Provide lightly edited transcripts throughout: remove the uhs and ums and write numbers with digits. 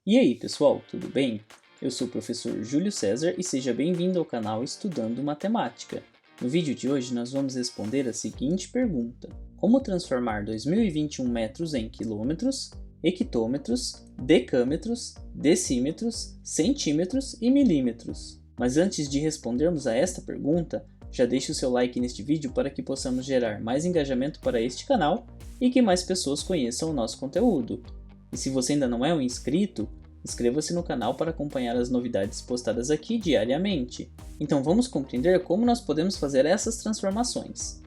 E aí pessoal, tudo bem? Eu sou o professor Júlio César e seja bem-vindo ao canal Estudando Matemática. No vídeo de hoje nós vamos responder a seguinte pergunta: como transformar 2021 metros em quilômetros, hectômetros, decâmetros, decímetros, centímetros e milímetros? Mas antes de respondermos a esta pergunta, já deixe o seu like neste vídeo para que possamos gerar mais engajamento para este canal e que mais pessoas conheçam o nosso conteúdo. E se você ainda não é um inscrito, inscreva-se no canal para acompanhar as novidades postadas aqui diariamente. Então vamos compreender como nós podemos fazer essas transformações.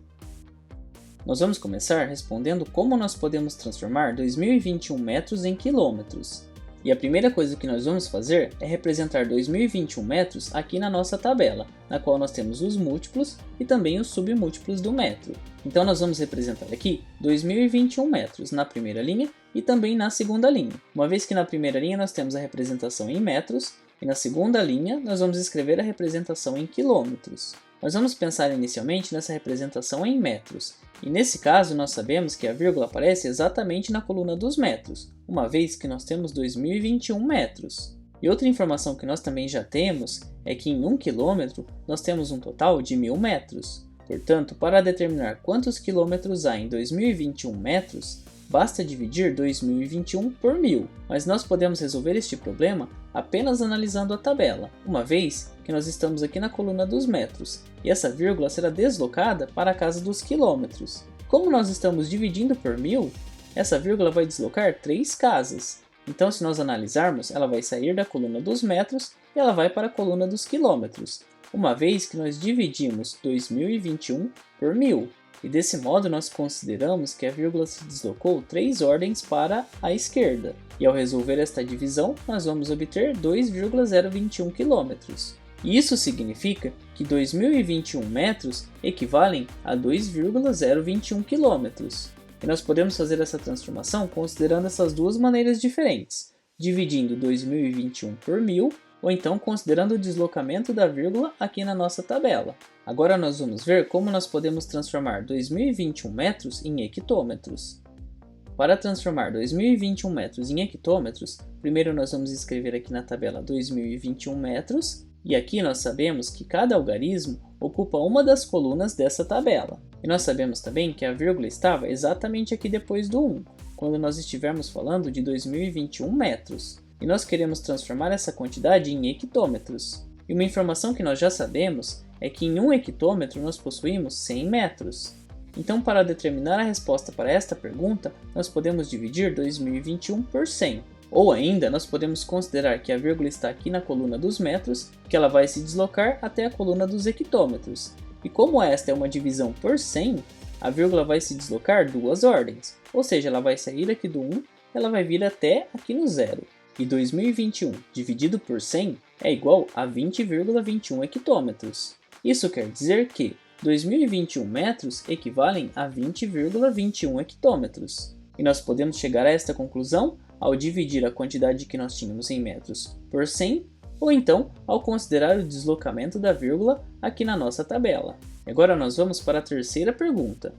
Nós vamos começar respondendo como nós podemos transformar 2021 metros em quilômetros. E a primeira coisa que nós vamos fazer é representar 2021 metros aqui na nossa tabela, na qual nós temos os múltiplos e também os submúltiplos do metro. Então nós vamos representar aqui 2021 metros na primeira linha e também na segunda linha. Uma vez que na primeira linha nós temos a representação em metros e na segunda linha nós vamos escrever a representação em quilômetros. Nós vamos pensar inicialmente nessa representação em metros, e nesse caso nós sabemos que a vírgula aparece exatamente na coluna dos metros, uma vez que nós temos 2021 metros. E outra informação que nós também já temos é que em 1 quilômetro nós temos um total de 1000 metros. Portanto, para determinar quantos quilômetros há em 2021 metros, basta dividir 2021 por 1000, mas nós podemos resolver este problema apenas analisando a tabela, uma vez que nós estamos aqui na coluna dos metros, e essa vírgula será deslocada para a casa dos quilômetros. Como nós estamos dividindo por 1000, essa vírgula vai deslocar 3 casas. Então, se nós analisarmos, ela vai sair da coluna dos metros e ela vai para a coluna dos quilômetros, uma vez que nós dividimos 2021 por 1000. E desse modo nós consideramos que a vírgula se deslocou 3 ordens para a esquerda. E ao resolver esta divisão, nós vamos obter 2,021 km. E isso significa que 2021 metros equivalem a 2,021 km. E nós podemos fazer essa transformação considerando essas duas maneiras diferentes, dividindo 2021 por 1000, ou então considerando o deslocamento da vírgula aqui na nossa tabela. Agora nós vamos ver como nós podemos transformar 2021 metros em hectômetros. Para transformar 2021 metros em hectômetros, primeiro nós vamos escrever aqui na tabela 2021 metros, e aqui nós sabemos que cada algarismo ocupa uma das colunas dessa tabela. E nós sabemos também que a vírgula estava exatamente aqui depois do 1, quando nós estivermos falando de 2021 metros. E nós queremos transformar essa quantidade em hectômetros. E uma informação que nós já sabemos é que em 1 hectômetro nós possuímos 100 metros. Então, para determinar a resposta para esta pergunta, nós podemos dividir 2021 por 100. Ou ainda, nós podemos considerar que a vírgula está aqui na coluna dos metros, que ela vai se deslocar até a coluna dos hectômetros. E como esta é uma divisão por 100, a vírgula vai se deslocar 2 ordens. Ou seja, ela vai sair aqui do 1, ela vai vir até aqui no 0. E 2021 dividido por 100 é igual a 20,21 hectômetros. Isso quer dizer que 2021 metros equivalem a 20,21 hectômetros. E nós podemos chegar a esta conclusão ao dividir a quantidade que nós tínhamos em metros por 100, ou então ao considerar o deslocamento da vírgula aqui na nossa tabela. Agora nós vamos para a terceira pergunta.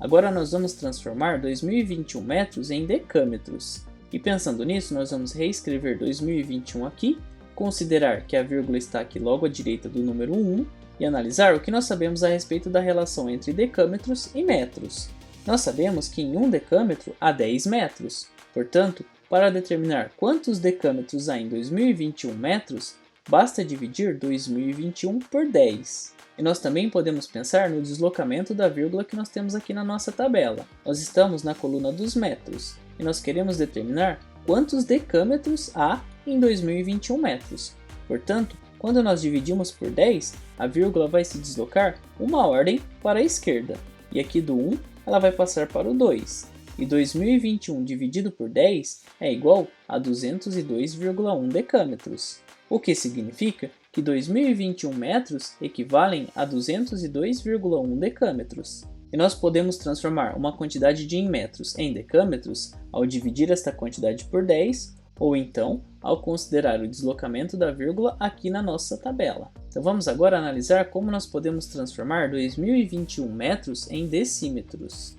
Agora nós vamos transformar 2021 metros em decâmetros. E pensando nisso, nós vamos reescrever 2021 aqui, considerar que a vírgula está aqui logo à direita do número 1 e analisar o que nós sabemos a respeito da relação entre decâmetros e metros. Nós sabemos que em 1 decâmetro há 10 metros, portanto, para determinar quantos decâmetros há em 2021 metros, basta dividir 2021 por 10. E nós também podemos pensar no deslocamento da vírgula que nós temos aqui na nossa tabela. Nós estamos na coluna dos metros e nós queremos determinar quantos decâmetros há em 2021 metros. Portanto, quando nós dividimos por 10, a vírgula vai se deslocar uma ordem para a esquerda. E aqui do 1, ela vai passar para o 2. E 2021 dividido por 10 é igual a 202,1 decâmetros. O que significa que 2021 metros equivalem a 202,1 decâmetros. E nós podemos transformar uma quantidade de em metros em decâmetros ao dividir esta quantidade por 10, ou então ao considerar o deslocamento da vírgula aqui na nossa tabela. Então vamos agora analisar como nós podemos transformar 2021 metros em decímetros.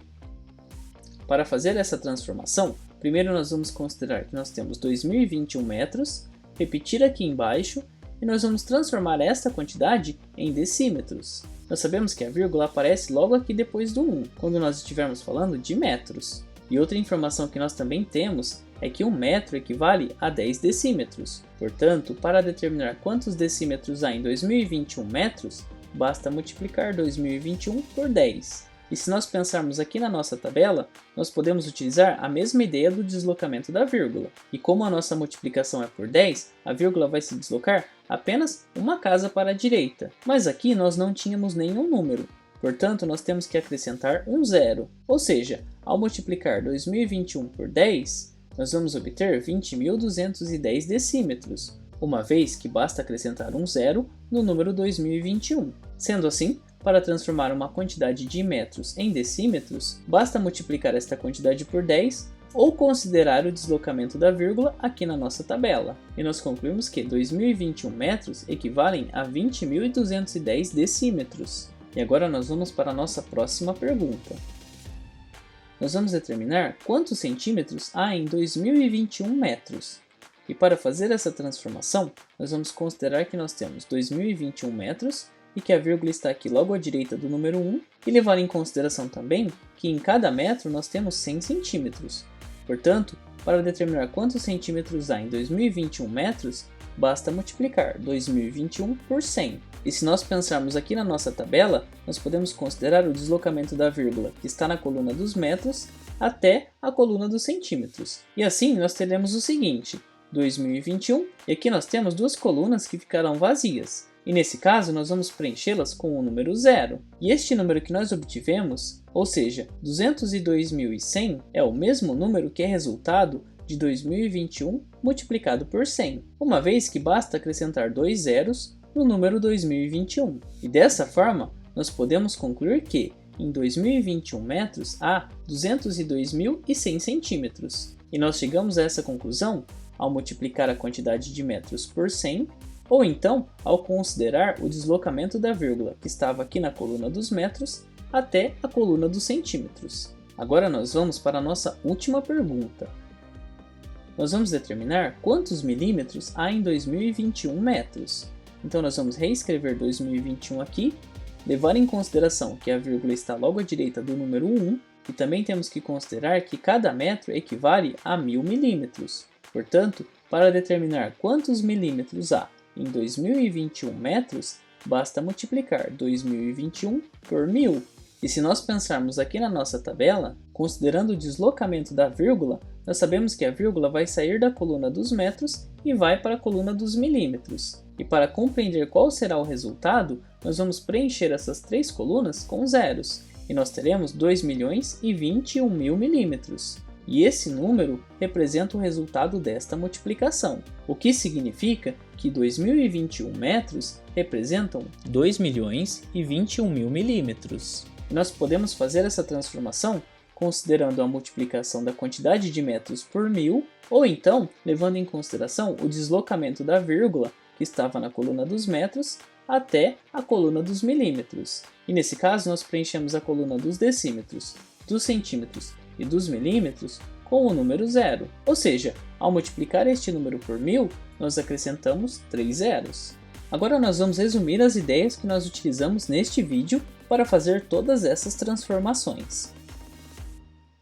Para fazer essa transformação, primeiro nós vamos considerar que nós temos 2021 metros, repetir aqui embaixo, e nós vamos transformar esta quantidade em decímetros. Nós sabemos que a vírgula aparece logo aqui depois do 1, quando nós estivermos falando de metros. E outra informação que nós também temos é que 1 metro equivale a 10 decímetros. Portanto, para determinar quantos decímetros há em 2021 metros, basta multiplicar 2021 por 10. E se nós pensarmos aqui na nossa tabela, nós podemos utilizar a mesma ideia do deslocamento da vírgula. E como a nossa multiplicação é por 10, a vírgula vai se deslocar apenas uma casa para a direita. Mas aqui nós não tínhamos nenhum número, portanto nós temos que acrescentar um zero. Ou seja, ao multiplicar 2021 por 10, nós vamos obter 20.210 decímetros, uma vez que basta acrescentar um zero no número 2021. Sendo assim, para transformar uma quantidade de metros em decímetros, basta multiplicar esta quantidade por 10 ou considerar o deslocamento da vírgula aqui na nossa tabela. E nós concluímos que 2021 metros equivalem a 20.210 decímetros. E agora nós vamos para a nossa próxima pergunta. Nós vamos determinar quantos centímetros há em 2021 metros. E para fazer essa transformação, nós vamos considerar que nós temos 2021 metros e que a vírgula está aqui logo à direita do número 1, e levar em consideração também que em cada metro nós temos 100 centímetros. Portanto, para determinar quantos centímetros há em 2021 metros, basta multiplicar 2021 por 100. E se nós pensarmos aqui na nossa tabela, nós podemos considerar o deslocamento da vírgula que está na coluna dos metros até a coluna dos centímetros. E assim nós teremos o seguinte: 2021, e aqui nós temos duas colunas que ficarão vazias. E nesse caso, nós vamos preenchê-las com o número 0. E este número que nós obtivemos, ou seja, 202.100, é o mesmo número que é resultado de 2021 multiplicado por 100, uma vez que basta acrescentar 2 zeros no número 2021. E dessa forma, nós podemos concluir que em 2021 metros há 202.100 centímetros. E nós chegamos a essa conclusão ao multiplicar a quantidade de metros por 100, ou então ao considerar o deslocamento da vírgula que estava aqui na coluna dos metros até a coluna dos centímetros. Agora nós vamos para a nossa última pergunta. Nós vamos determinar quantos milímetros há em 2021 metros. Então nós vamos reescrever 2021 aqui, levar em consideração que a vírgula está logo à direita do número 1, e também temos que considerar que cada metro equivale a 1000 milímetros. Portanto, para determinar quantos milímetros há em 2021 metros, basta multiplicar 2021 por 1000. E se nós pensarmos aqui na nossa tabela, considerando o deslocamento da vírgula, nós sabemos que a vírgula vai sair da coluna dos metros e vai para a coluna dos milímetros. E para compreender qual será o resultado, nós vamos preencher essas três colunas com zeros, e nós teremos 2.021.000 milímetros. E esse número representa o resultado desta multiplicação, o que significa que 2021 metros representam 2.021.000 milímetros. E nós podemos fazer essa transformação considerando a multiplicação da quantidade de metros por 1000, ou então levando em consideração o deslocamento da vírgula que estava na coluna dos metros até a coluna dos milímetros. E nesse caso nós preenchemos a coluna dos decímetros, dos centímetros e dos milímetros com o número 0. Ou seja, ao multiplicar este número por 1000, nós acrescentamos 3 zeros. Agora nós vamos resumir as ideias que nós utilizamos neste vídeo para fazer todas essas transformações.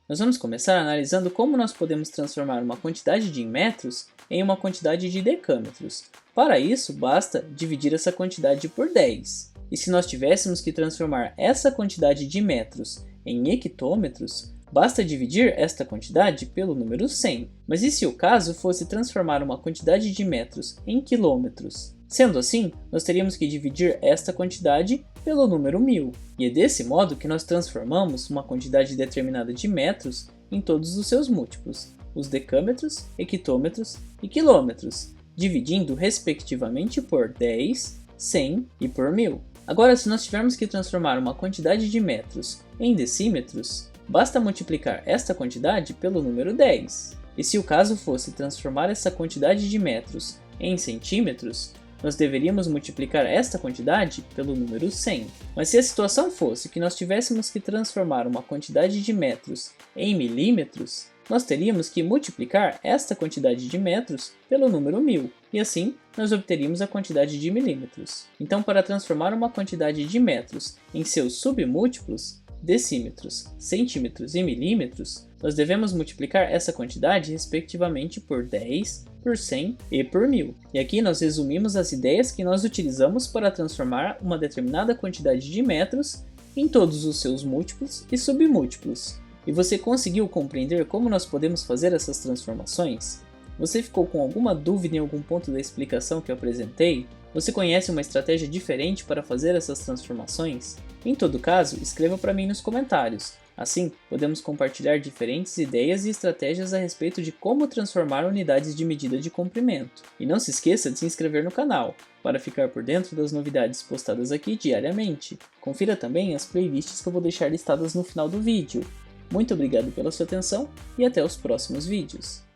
Nós vamos começar analisando como nós podemos transformar uma quantidade de metros em uma quantidade de decâmetros. Para isso, basta dividir essa quantidade por 10. E se nós tivéssemos que transformar essa quantidade de metros em hectômetros, basta dividir esta quantidade pelo número 100. Mas e se o caso fosse transformar uma quantidade de metros em quilômetros? Sendo assim, nós teríamos que dividir esta quantidade pelo número 1000. E é desse modo que nós transformamos uma quantidade determinada de metros em todos os seus múltiplos, os decâmetros, hectômetros e quilômetros, dividindo respectivamente por 10, 100 e por 1000. Agora, se nós tivermos que transformar uma quantidade de metros em decímetros, basta multiplicar esta quantidade pelo número 10. E se o caso fosse transformar essa quantidade de metros em centímetros, nós deveríamos multiplicar esta quantidade pelo número 100. Mas se a situação fosse que nós tivéssemos que transformar uma quantidade de metros em milímetros, nós teríamos que multiplicar esta quantidade de metros pelo número 1000, e assim nós obteríamos a quantidade de milímetros. Então, para transformar uma quantidade de metros em seus submúltiplos, decímetros, centímetros e milímetros, nós devemos multiplicar essa quantidade respectivamente por 10, por 100 e por 1000. E aqui nós resumimos as ideias que nós utilizamos para transformar uma determinada quantidade de metros em todos os seus múltiplos e submúltiplos. E você conseguiu compreender como nós podemos fazer essas transformações? Você ficou com alguma dúvida em algum ponto da explicação que eu apresentei? Você conhece uma estratégia diferente para fazer essas transformações? Em todo caso, escreva para mim nos comentários. Assim, podemos compartilhar diferentes ideias e estratégias a respeito de como transformar unidades de medida de comprimento. E não se esqueça de se inscrever no canal, para ficar por dentro das novidades postadas aqui diariamente. Confira também as playlists que eu vou deixar listadas no final do vídeo. Muito obrigado pela sua atenção e até os próximos vídeos.